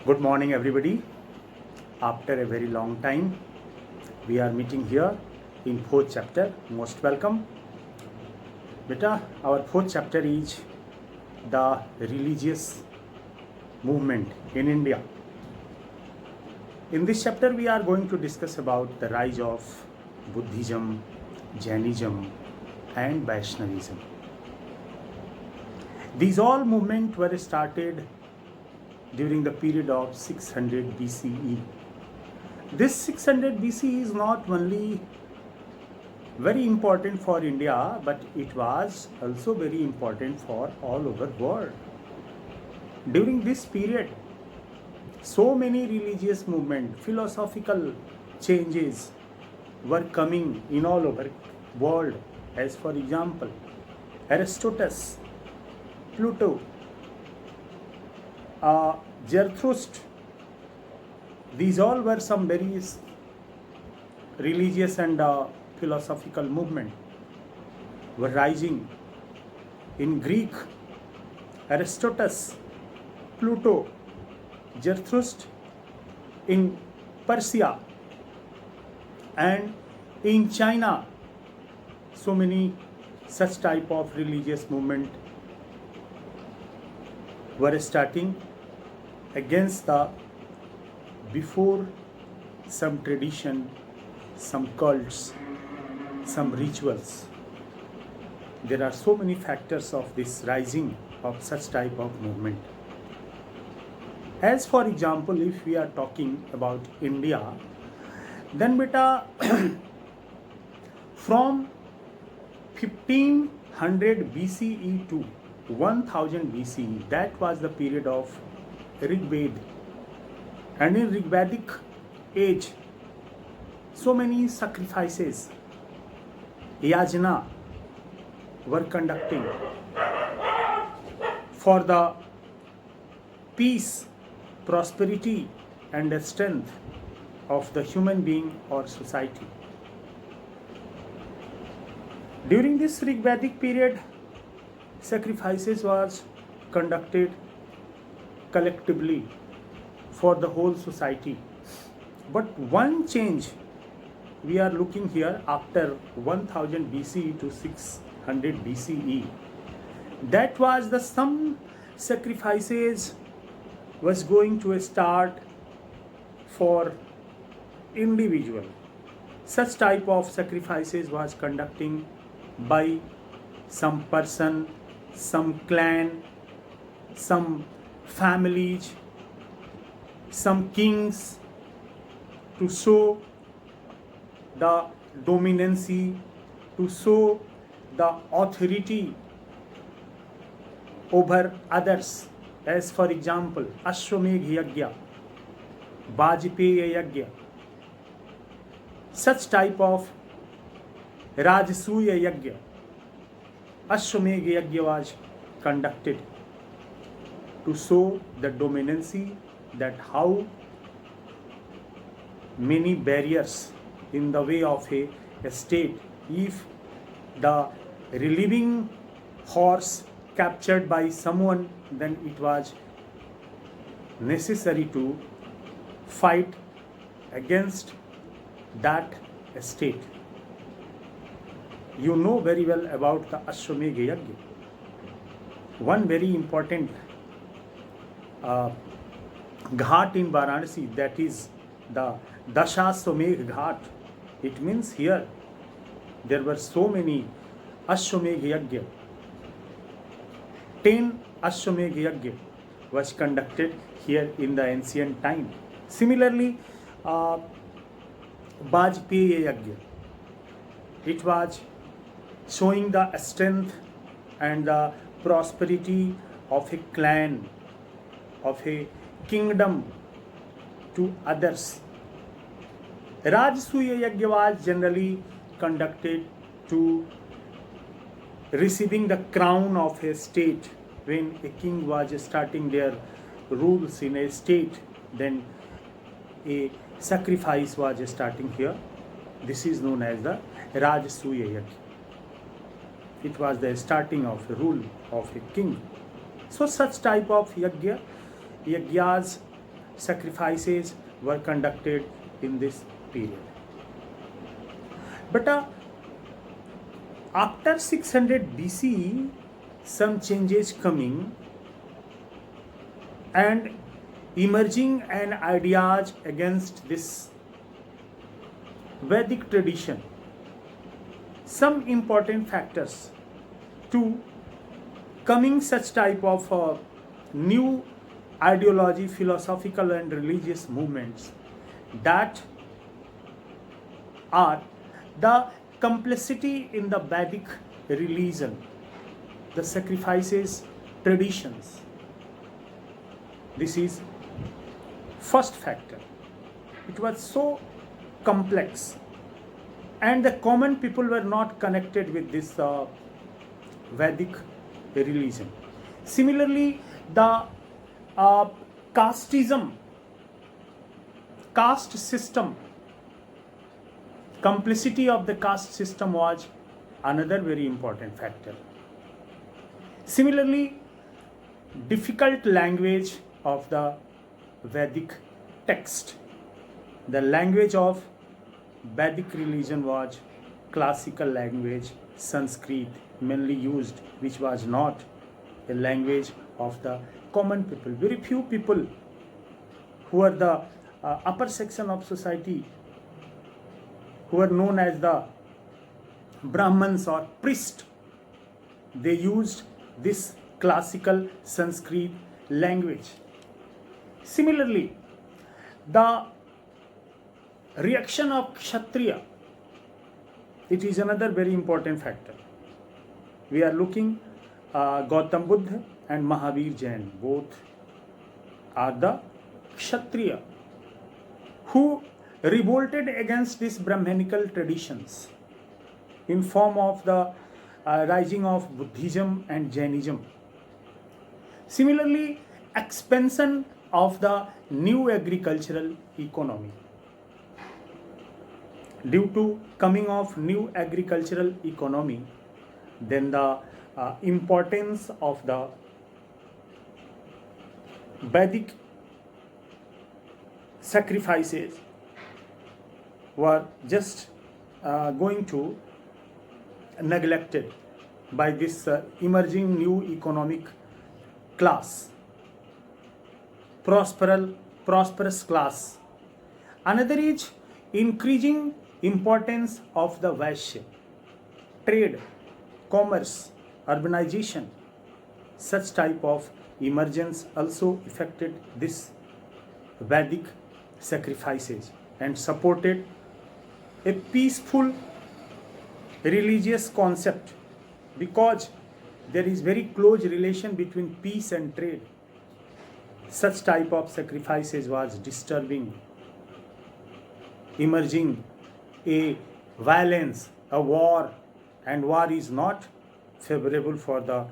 Good morning, everybody. After a very long time, we are meeting here in fourth chapter. Most welcome. Beta, our fourth chapter is the religious movement in India. In this chapter, we are going to discuss about the rise of Buddhism, Jainism, and Vaishnavism. These all movements were started during the period of 600 BCE. This 600 BCE is not only very important for India, but it was also very important for all over the world. During this period, so many religious movements, philosophical changes were coming in all over the world. As for example, Aristotle, Plato, Zarathustra. These all were some very religious and philosophical movement were rising in Greek. Aristotle, Plato, Zarathustra, in Persia, and in China. So many such type of religious movement were starting against the before some tradition, some cults, some rituals. There are so many factors of this rising of such type of movement. As for example, if we are talking about India, then beta from 1500 BCE to 1000 BCE, that was the period of Rig Veda. And in Rig Vedic age, so many sacrifices, yajna, were conducting for the peace, prosperity, and the strength of the human being or society. During this Rig Vedic period, sacrifices was conducted collectively for the whole society. But one change we are looking here after 1000 BCE to 600 BCE, that was the some sacrifices was going to start for individual. Such type of sacrifices was conducting by some person, some clan, some families, some kings, to show the dominancy, to show the authority over others. As for example, Ashwamedh Yajna, Vajpayee Yajna, such type of Rajasuya Yajna, Ashwamedh Yajna was conducted to show the dominancy, that how many barriers in the way of a state. If the reliving horse captured by someone, then it was necessary to fight against that state. You know very well about the Ashwamedh Yajna. One very important ghat in Varanasi, that is the Dashaswamedh Ghat. It means here there were so many Ashwamedh Yajna. 10 Ashwamedh Yajna was conducted here in the ancient time. Similarly, Vajpayee Yajna, it was showing the strength and the prosperity of a clan, of a kingdom to others. Rajasuya Yajna was generally conducted to receiving the crown of a state. When a king was starting their rules in a state, then a sacrifice was starting here. This is known as the Rajasuya Yajna. It was the starting of the rule of a king. So such type of yajnas sacrifices were conducted in this period. But after 600 BCE, some changes coming and emerging and ideas against this Vedic tradition. Some important factors to coming such type of new ideology, philosophical and religious movements that are the complicity in the Vedic religion, the sacrifices, traditions. This is first factor. It was so complex and the common people were not connected with this Vedic religion. Similarly, the caste system, complicity of the caste system was another very important factor. Similarly, difficult language of the Vedic text. The language of Vedic religion was classical language, Sanskrit mainly used, which was not a language of the common people. Very few people who are the upper section of society, who are known as the Brahmins or priests, they used this classical Sanskrit language. Similarly, the reaction of Kshatriya, it is another very important factor. We are looking Gautam Buddha and Mahavir Jain, both are the Kshatriya who revolted against these Brahmanical traditions in form of the rising of Buddhism and Jainism. Similarly, expansion of the new agricultural economy. Due to coming of new agricultural economy, then the importance of the Vedic sacrifices were just going to neglected by this emerging new economic class, prosperous class. Another is increasing importance of the Vaishya, trade, commerce, urbanization. Such type of emergence also affected this Vedic sacrifices and supported a peaceful religious concept, because there is very close relation between peace and trade. Such type of sacrifices was disturbing, emerging a violence, a war, and war is not favorable for the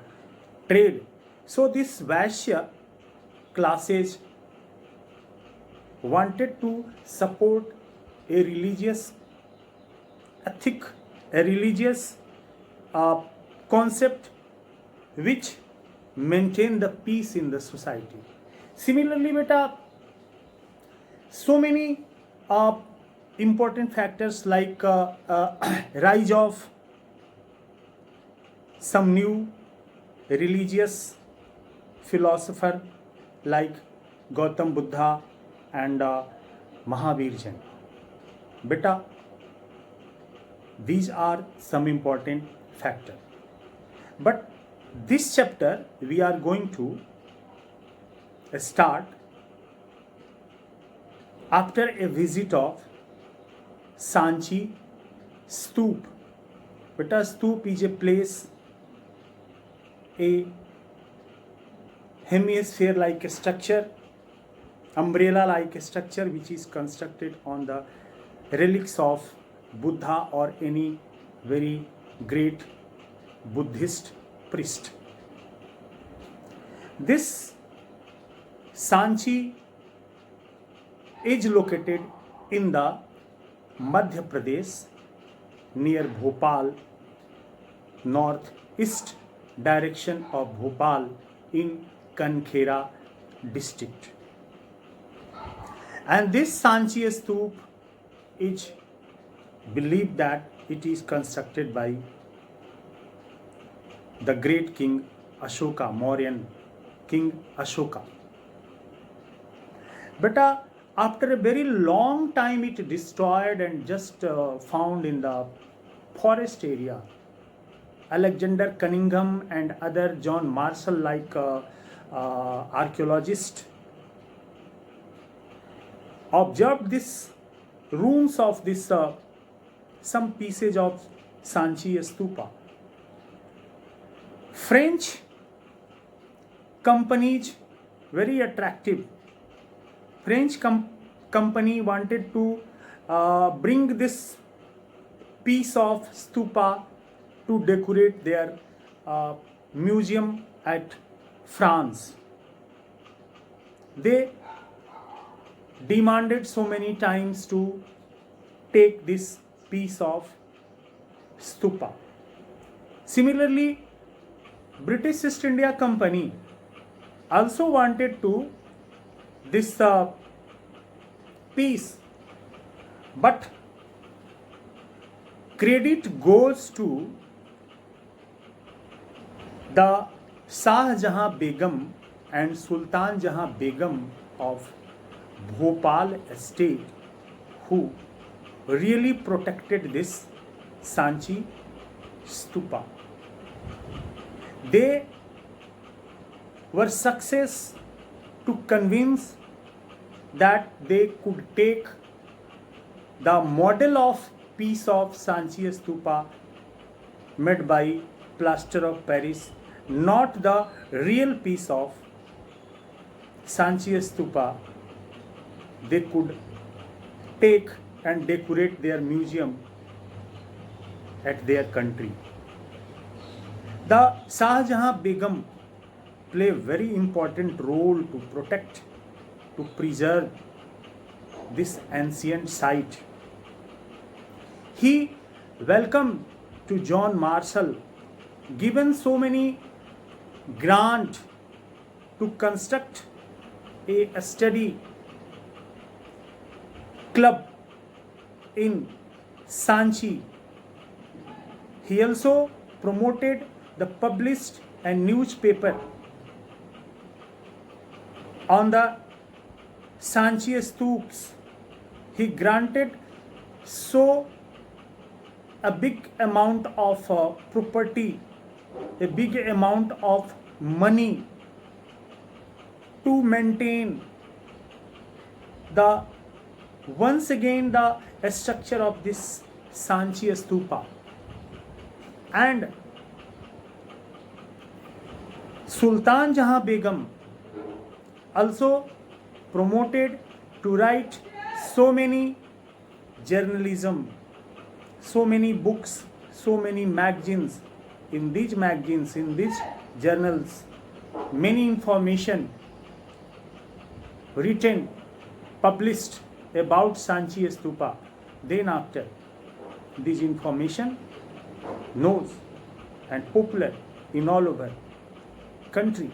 trade. So this Vaishya classes wanted to support a religious ethic, a religious concept which maintain the peace in the society. Similarly, beta, so many important factors like rise of some new religious philosopher like Gautam Buddha and Mahavir Jain. Beta, these are some important factors. But this chapter we are going to start after a visit of Sanchi Stoop. Beta, Stoop is a place, a hemisphere like structure, umbrella like structure which is constructed on the relics of Buddha or any very great Buddhist priest. This Sanchi is located in the Madhya Pradesh near Bhopal, northeast direction of Bhopal in Kankhera district. And this Sanchi Stup is believed that it is constructed by the great king Ashoka, Mauryan king Ashoka. But after a very long time, it destroyed and just found in the forest area. Alexander Cunningham and other John Marshall like archaeologists observed this ruins of this some pieces of Sanchi Stupa. French companies, very attractive. French company wanted to bring this piece of stupa to decorate their museum at France. They demanded so many times to take this piece of stupa. Similarly, British East India Company also wanted to this piece, but credit goes to the Shah Jahan Begum and Sultan Jahan Begum of Bhopal estate, who really protected this Sanchi stupa. They were success to convince that they could take the model of piece of Sanchi stupa made by plaster of Paris, not the real piece of Sanchi stupa. They could take and decorate their museum at their country. The Shah Jahan Begum play a very important role to protect, to preserve this ancient site. He welcomed to John Marshall, given so many grant to construct a study club in Sanchi. He also promoted the published a newspaper on the Sanchi Stups. He granted so a big amount of property, a big amount of money to maintain the once again the structure of this Sanchi Stupa. And Sultan Jahan Begum also promoted to write so many journalism, so many books, so many magazines. In these magazines, in these journals, many information written, published about Sanchi Stupa. Then after, this information known and popular in all over country.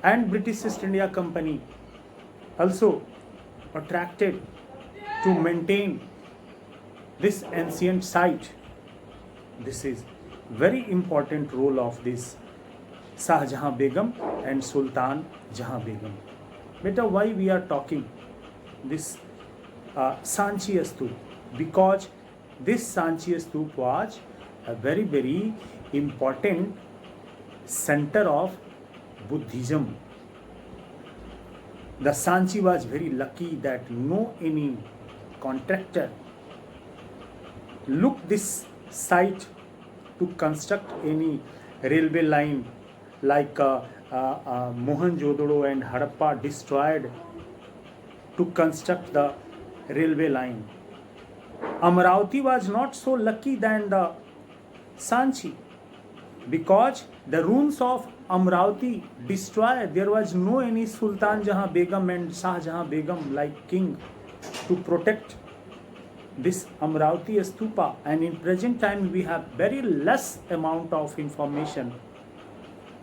And British East India Company also attracted to maintain this ancient site. This is very important role of this Shah Jahan Begum and Sultan Jahan Begum. Beta, why we are talking this Sanchi Stup? Because this Sanchi Stup was a very, very important center of Buddhism. The Sanchi was very lucky that no any contractor looked this site to construct any railway line like Mohenjo-daro and Harappa destroyed to construct the railway line. Amaravati was not so lucky than the Sanchi, because the ruins of Amaravati destroyed. There was no any Sultan Jahan Begum and Shah Jahan Begum like king to protect this Amaravati Stupa. And in present time we have very less amount of information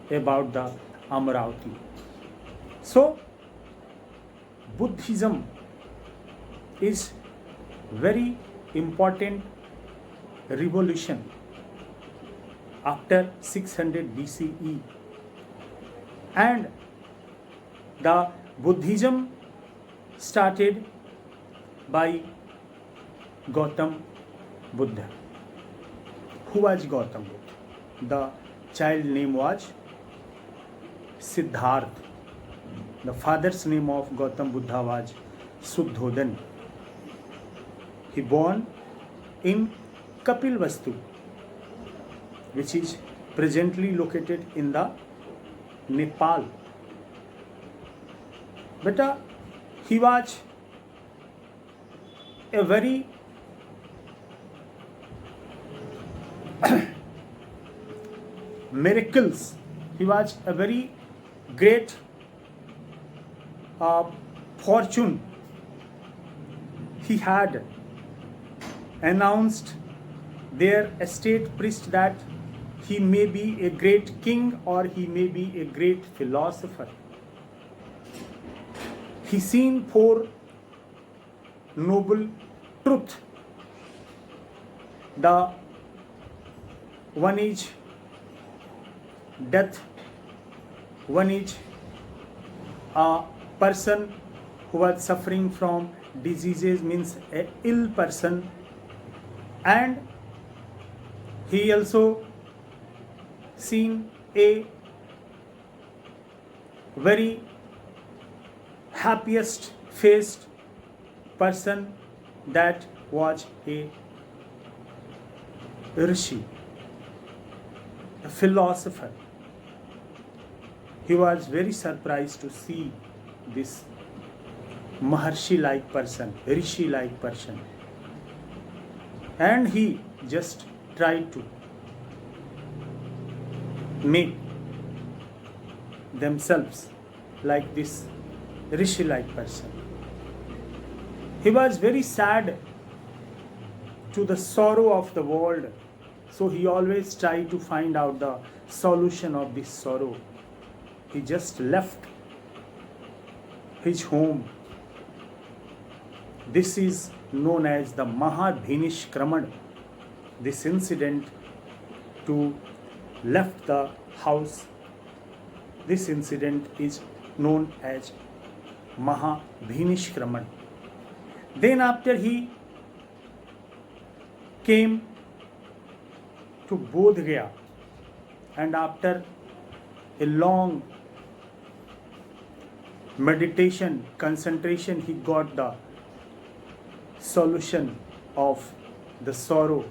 about the Amaravati. So Buddhism is very important revolution after 600 BCE, and the Buddhism started by Gautam Buddha. Who was Gautam Buddha? The child name was Siddhartha. The father's name of Gautam Buddha was Suddhodan. He born in Kapilvastu, which is presently located in the Nepal. But he was a very miracles. He was a very great fortune. He had announced their estate priest that he may be a great king or he may be a great philosopher. He seen four noble truth. The one is death, one is a person who was suffering from diseases, means a ill person, and he also seen a very happiest faced person, that was a rishi, a philosopher. He was very surprised to see this Maharshi-like person, Rishi-like person, and he just tried to make themselves like this Rishi-like person. He was very sad to the sorrow of the world, so he always tried to find out the solution of this sorrow. He just left his home. This is known as the Mahabhinishkraman. This incident to left the house, this incident is known as Mahabhinishkraman. Then after he came to Bodh Gaya, and after a long meditation, concentration, he got the solution of the sorrow.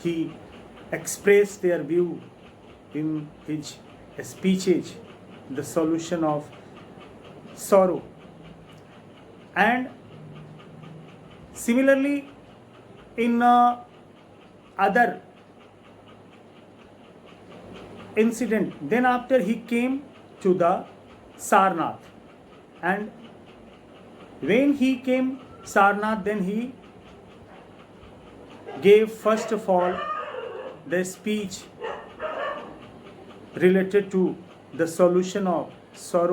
He expressed their view in his speeches, the solution of sorrow. And similarly, in other incident, then after he came to the Sarnath, and when he came Sarnath, then he gave first of all the speech related to the solution of sorrow.